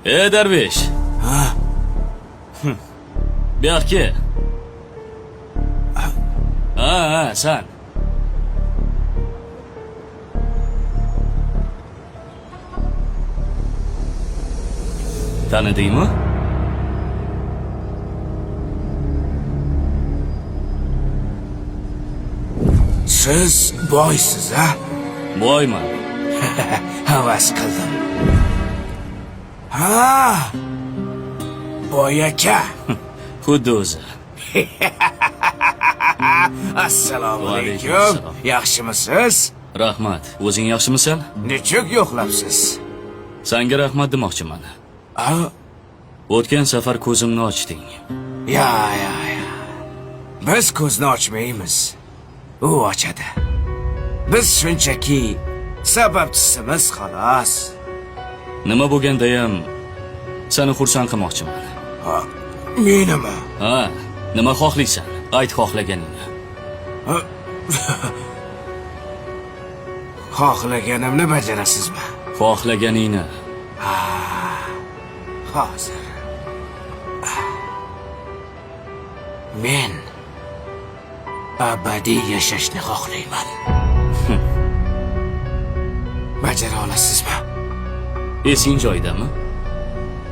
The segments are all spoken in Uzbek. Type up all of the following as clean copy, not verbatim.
Darvesh. Ha? Bu yoqqa. Ha, sen. Tanidingmi? Siz boysiz, ha? Boyman. Havas qildim. Ha? Boy aka. Xuddi o'zi. Assalomu Alaykum alaykum. assalom. Yaxshimisiz? Rahmat. O'zing yaxshimisan? Nechuk yo'qlabsiz? Senga rahmat demoqchiman. Ha? O'tgan safar ko'zimni ochding. Ya. Biz ko'zni ochmaymiz. U ochadi. Biz shunchaki sababchisimiz xolos. Nima bo'lganda ham seni xursand qilmoqchiman. Ha, menimi? Ha, nima xohlaysan? Ayt xohlaganingni. Xohlaganimni bajarasizmi? Xohlaganingni. Hozir. Men abadiy yashashni xohlayman. Bajara olasizmi? Esing joyidami?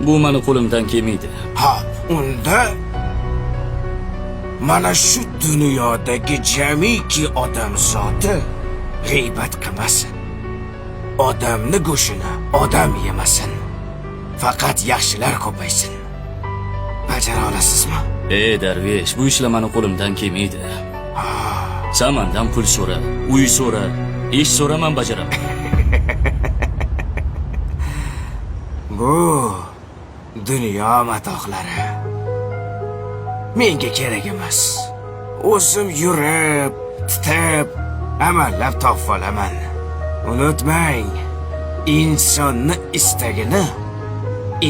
Bu meni qo'limdan kelmaydi. Ha, unda mana shu dunyodagi jamiki odam zoti g'iybat qilmasin. Odamni go'shini odam yemasin. Faqat yaxshilar ko'paysin. Bajara olasizmi? Darvesh, bu ishlar meni qo'limdan kelmaydi. Sen mendan pul so'ra, uy so'ra, ish so'ra, men bajaraman. Bu dunyo matohlari menga kerak emas. O'zim yurib, titib, amallab topib olaman. Unutmang, insonni istagini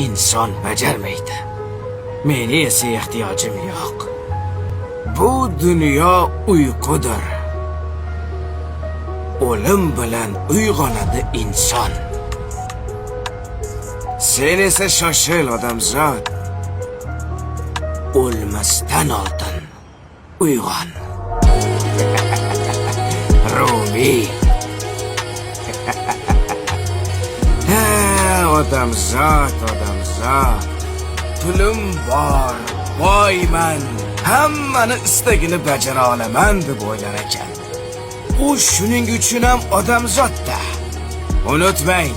inson bajarmaydi. Meni esa ehtiyojim yo'q. Bu dunyo uyqudir. O'lim bilan uyg'onadi inson. Sen esa shoshil odamzod. O'lmasdan oldin uyg'on. Rumi. Odamzod. Pulim bor, boyman. Hammani istagini bajara olaman deb o'ylar ekan. U shuning uchun ham odamzodda. Unutmang,